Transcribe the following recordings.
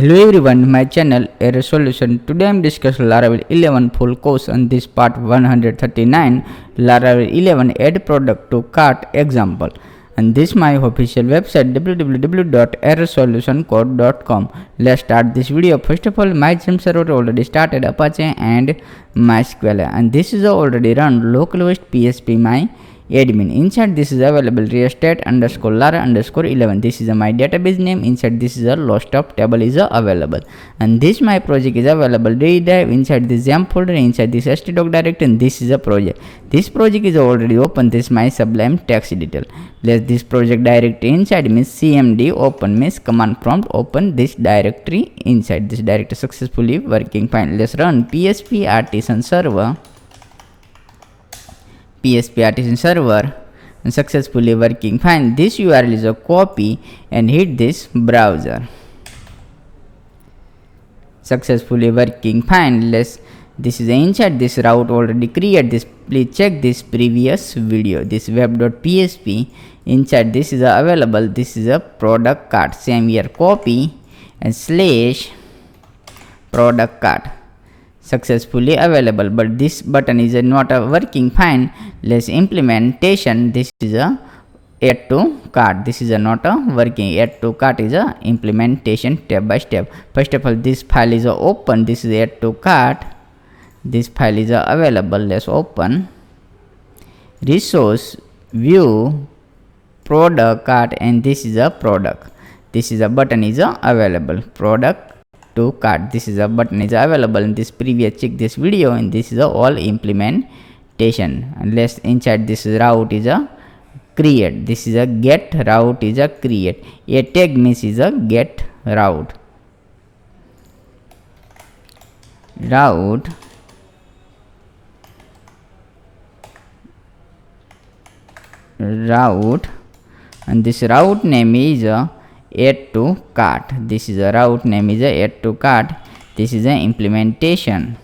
Hello everyone, my channel Error Solution. Today I am discussing Laravel 11 full course on this part 139 Laravel 11 add product to cart example. And this my official website www.errorsolutioncode.com. Let's start this video. First of all, my gem server already started Apache and MySQL, and this is already run localhost PSP my admin. Inside this is available restate underscore lara underscore 11. This is my database name. Inside this is a list of table is available, and this my project is available drive inside this XAMPP folder, inside this htdoc directory, and this is a project. This project is already open. This my sublime text detail. Let this project directory inside means cmd open means command prompt open this directory. Inside this directory successfully working fine. Let's run PSP artisan server. PSP artisan server and successfully working fine. This URL is a copy and hit this browser. Successfully working fine. This is inside this route already created. This please check this previous video. This web.php inside this is available. This is a product cart. Same here copy and slash product cart. Successfully available, but this button is not working fine. Let's implementation. This is a add to cart. This is not working. Add to cart is a implementation step by step. First of all, this file is open. This is add to cart. This file is available. Let's open resource view product cart, and this is a product. This is a button is available product to cart. This is a button is available in this previous check this video, and this is a all implementation. And let's inside this route is a create. This is a get route is a create. A tag means is a get route and this route name is a add to cart. This is a route name is a add to cart. This is a implementation,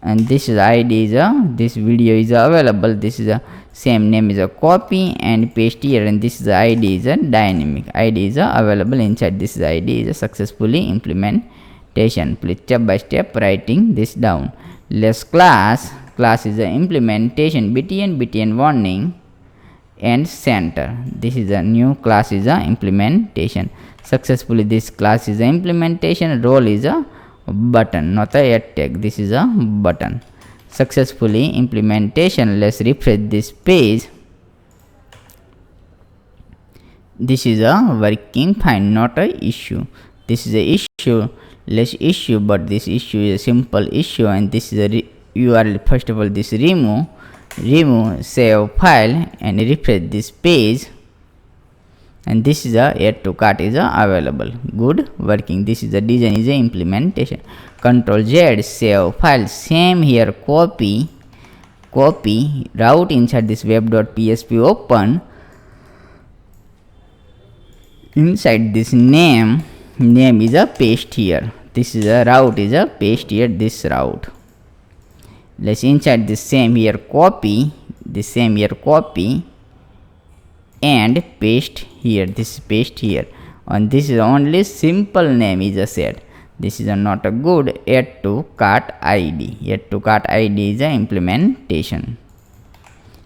and this is id is a this video is available. This is a same name is a copy and paste here, and this is the id is a dynamic id is available inside. This is id is a successfully implementation. Please step by step writing this down. Let's class is a implementation btn warning and center. This is a new class is a implementation. Successfully this class is a implementation. Role is a button, not a add tag. This is a button. Successfully implementation. Let's refresh this page. This is a working fine, not a issue. This is a issue. Let's issue, but this issue is a simple issue, and this is a URL. First of all, this remove save file and refresh this page, and this is a add to cart is available. Good working. This is the design is a implementation. Control Z save file. Same here copy route inside this web.php open. Inside this name is a paste here. This is a route is a paste here this route. Let's inside the same here copy and paste here. This paste here, and this is only simple name is a set. This is not a good add to cart id. Add to cart id is a implementation.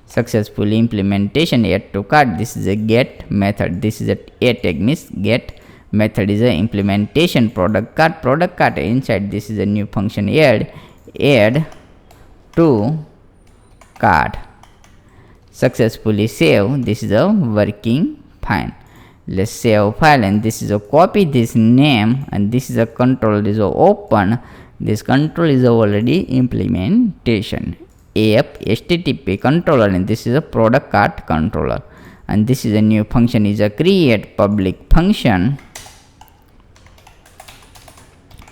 Successful implementation add to cart. This is a get method. This is a tag means get method is a implementation. Product cart inside this is a new function add to cart. Successfully save. This is a working fine. Let's save file, and this is a copy this name, and this is a control is a open. This control is already implementation. AF HTTP controller, and this is a product cart controller, and this is a new function is a create public function.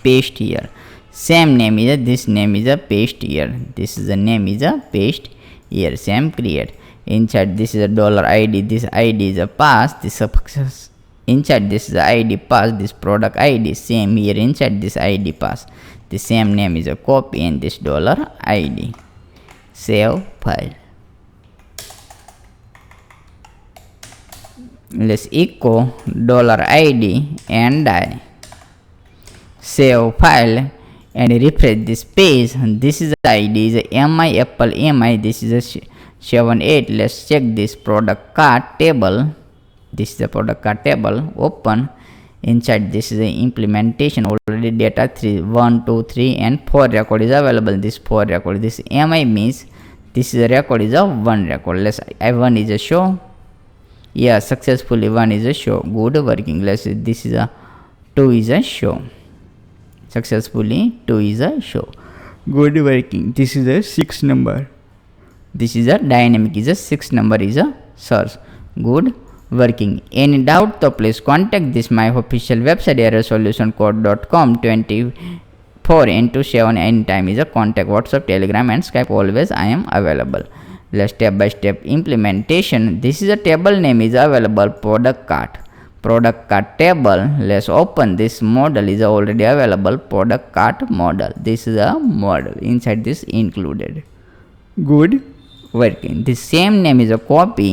Paste here. Same name is a this name is a paste here. This is the name is a paste here. Same create. Inside this is a $id. This id is a pass. This success. Inside this is the id pass. This product id. Same here inside this id pass. The same name is a copy and this $id. Save file. Let's echo $id and die. save file and refresh this page. And this is the id is mi apple mi, this is a 78. Let's check this product cart table. This is the product cart table. Open. Inside this is the implementation. Already data 3 1 2 3 and 4 record is available. This 4 record, this mi means this is a record is a 1 record. Let's I1 is a show. Yeah, successfully 1 is a show. Good working. Let's say this is a 2 is a show. Successfully 2 is a show. Good working. This is a 6 number. This is a dynamic is a 6 number is a source. Good working. Any doubt, so please contact this my official website errorsolutioncode.com 24/7 anytime is a contact WhatsApp, Telegram and Skype. Always I am available. Let's step by step implementation. This is a table name is available product cart. Product cart table. Let's open this model is already available product cart model. This is a model inside this included. Good working. This same name is a copy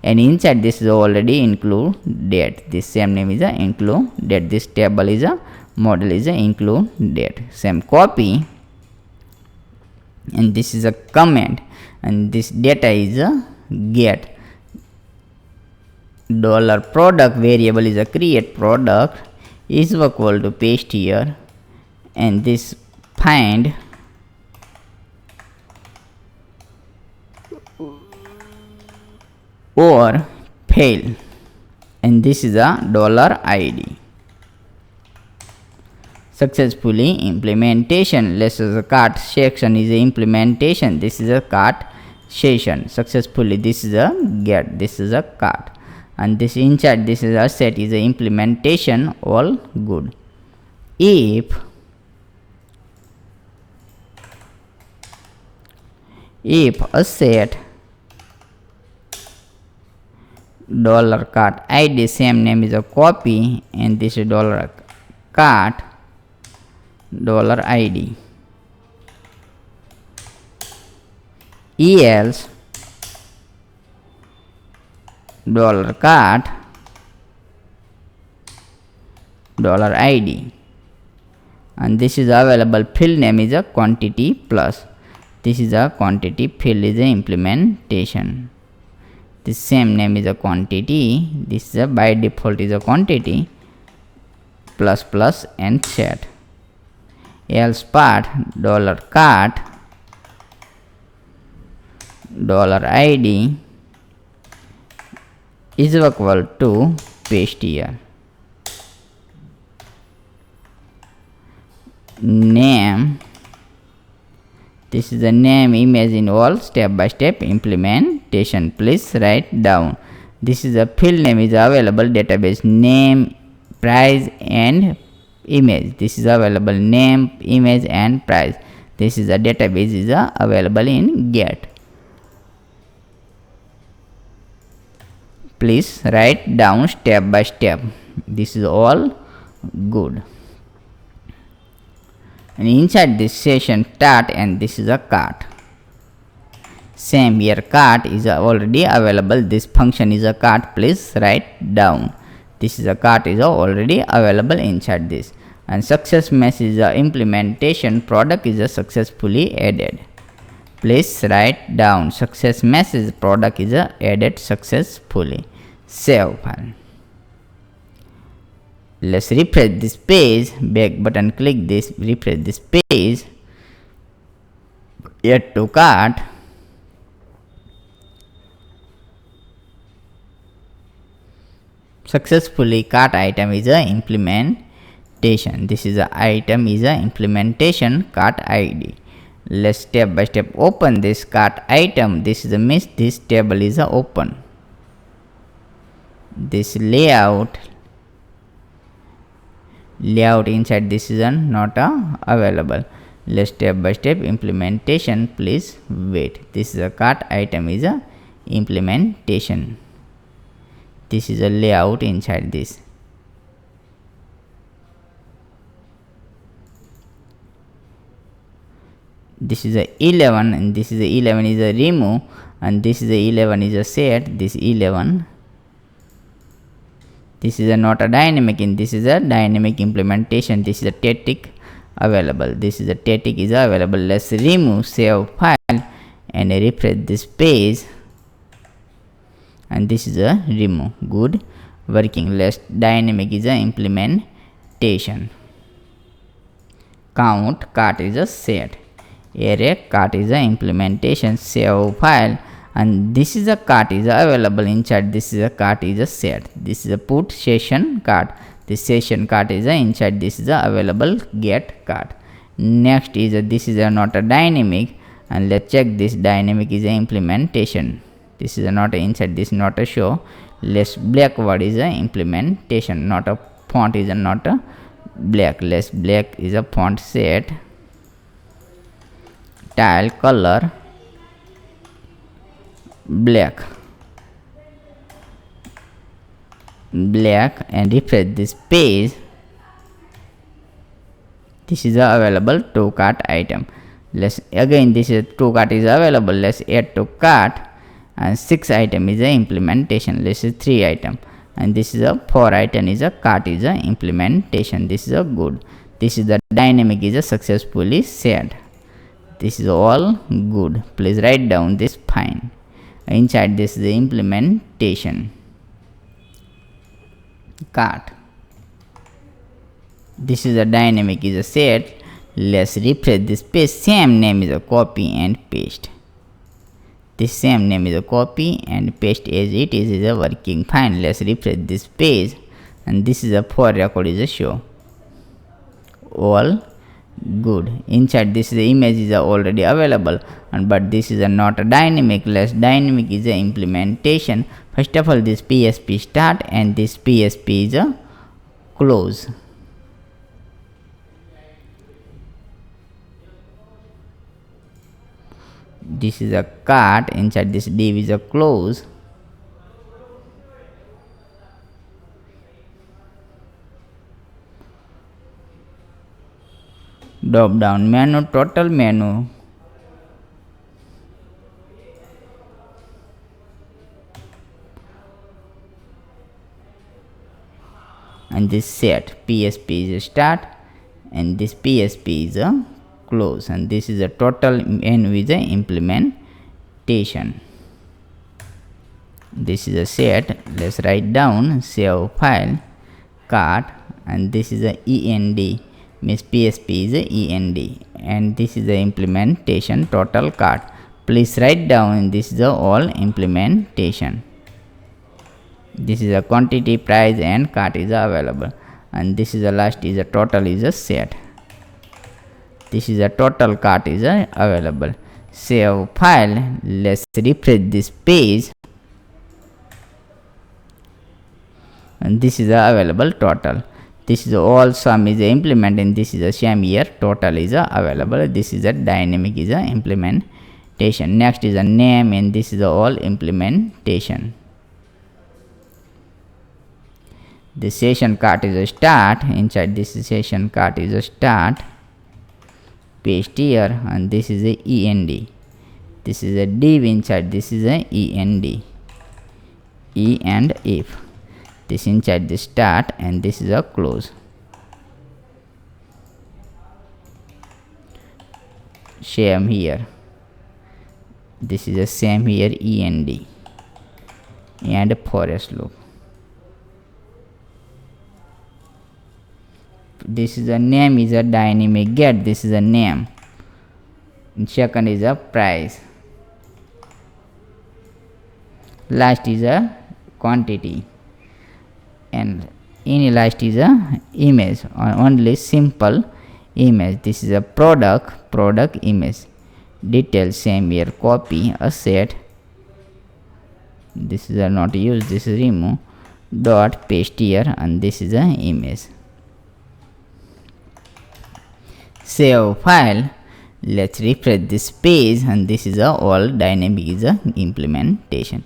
and inside this is already include date. This same name is a include date. This table is a model is a include date. Same copy and this is a comment and this data is a get. Dollar product variable is a create product is equal to paste here and this find or fail and this is a dollar id. Successfully implementation. Let's say the cart section is a implementation. This is a cart session. Successfully this is a get. This is a cart and this inside this is a set is a implementation. All good. If a set dollar cart id same name is a copy and this is dollar cart dollar id else dollar cart dollar id and this is available field name is a quantity plus. This is a quantity field is a implementation. The same name is a quantity. This is a by default is a quantity plus plus and set. Else part dollar cart dollar id is equal to paste here. Name. This is the name image in all step by step implementation. Please write down. This is a field name is available database name, price and image. This is available name, image and price. This is a database is available in get. Please write down step by step. This is all good. And inside this session start and this is a cart. Same here cart is already available. This function is a cart. Please write down. This is a cart is already available inside this. And success message is implementation product is successfully added. Please write down success message product is added successfully. Save file. Let's refresh this page. Back button click this, refresh this page. Add to cart. Successfully cart item is a implementation. This is a item is a implementation cart id. Let's step by step open this cart item. This is a miss. This table is a open. This layout inside this is not available. Let's step by step implementation. Please wait. This is a cart item is a implementation. This is a layout inside this. This is a 11 and this is a 11 is a remove and this is a 11 is a set. This 11 This is a not a dynamic, and this is a dynamic implementation. This is a static available. This is a static is available. Let's remove save file and refresh this page, and this is a remove. Good working. Let's dynamic is a implementation. Count cart is a set. Array cart is a implementation. Save file, and this is a cart is available inside. This is a cart is a set. This is a put session cart. This session cart is a inside. This is a available get cart. Next is a, this is a not a dynamic, and let's check this dynamic is a implementation. This is a not a inside. This is not a show. Let's black word is a implementation. Not a font is a not a black. Let's black is a font set. Tile color black, and refresh this page. This is available to cart item. Let's again, this is 2 cart is available. Let's add to cart, and 6 item is a implementation. This is 3 item, and this is a 4 item is a cart is a implementation. This is a good. This is the dynamic is a successfully set. This is all good. Please write down this fine. Inside this is the implementation cart. This is a dynamic is a set. Let's refresh this page. Same name is a copy and paste. This same name is a copy and paste as it is a working fine. Let's refresh this page, and this is a for record is a show. All good. Inside this is the image is already available, and but this is a not a dynamic. Less dynamic is a implementation. First of all, this PSP start and this PSP is a close. This is a cart. Inside this div is a close. Drop down menu, total menu, and this set PSP is a start, and this PSP is a close, and this is a total menu is a implementation. This is a set. Let's write down save file cart, and this is a end. Means PSP is a end, and this is the implementation total cart. Please write down this is the all implementation. This is a quantity, price, and cart is available, and this is the last is a total is a set. This is a total cart is available. Save file. Let's refresh this page, and this is the available total. This is all sum is implement, and this is a same here total is available. This is a dynamic is a implementation. Next is a name, and this is all implementation. The session cart is a start. Inside this session cart is a start. Paste here, and this is a end. This is a div. Inside this is a end. E and if. This inside the start, and this is a close. Same here. This is the same here end and forest loop. This is a name is a dynamic get. This is a name. And second is a price. Last is a quantity, and in last is a image, only simple image. This is a product image. Detail same here, copy a set. This is a not use. This is remove dot paste here, and this is a image. Save file. Let's refresh this page, and this is a all dynamic is a implementation.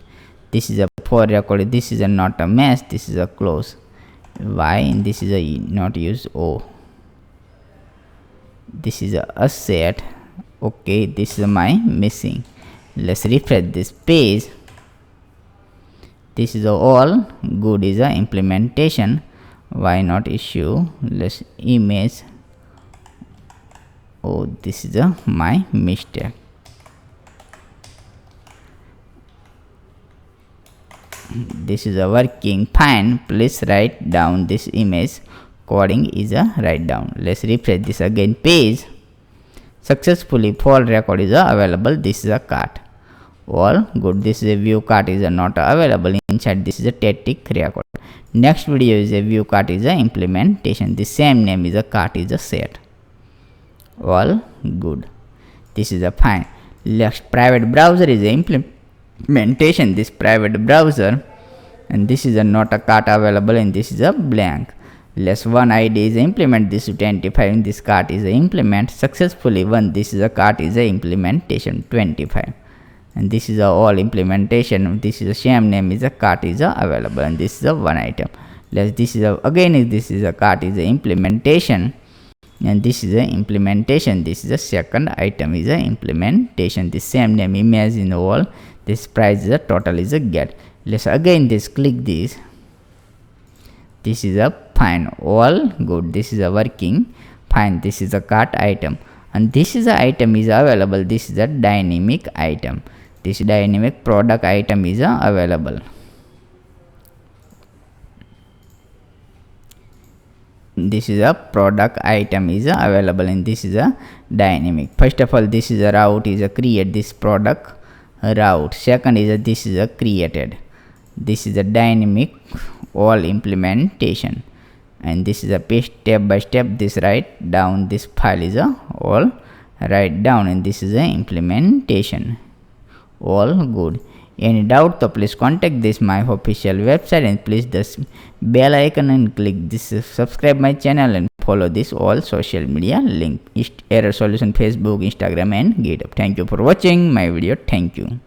This is a for record. This is a not a mesh. This is a close. Y, and this is a not use O. This is a set. Okay, this is my missing. Let's refresh this page. This is all good is a implementation. Why not issue less image? Oh, this is my mistake. This is a working fine. Please write down this image. Coding is a write down. Let's refresh this again page. Successfully fault record is available. This is a cart. All good. This is a view cart is not available inside. This is a static record. Next video is a view cart is a implementation. The same name is a cart is a set. All good. This is a fine. Next private browser is a implementation. This private browser, and this is a not a cart available, and this is a blank. Less one ID is implement. This 25. This cart is a implement successfully. One this is a cart is a implementation 25, and this is a all implementation. This is a same name is a cart is a available, and this is a one item. Less this is a again this is a cart is a implementation, and this is a implementation. This is a second item is a implementation. The same name image in all. This price is a total is a get. Let's again this click this. This is a fine. All good. This is a working fine. This is a cart item, and this is a item is available. This is a dynamic item. This dynamic product item is available. This is a product item is available, and this is a dynamic. First of all, this is a route is a create this product route. Second is a this is a created. This is a dynamic all implementation, and this is a page step by step. This write down this file is a all write down, and this is a implementation. All good. Any doubt, so please contact this my official website, and please this bell icon and click this subscribe my channel, and follow this all social media link error solution Facebook, Instagram and GitHub. Thank you for watching my video. Thank you.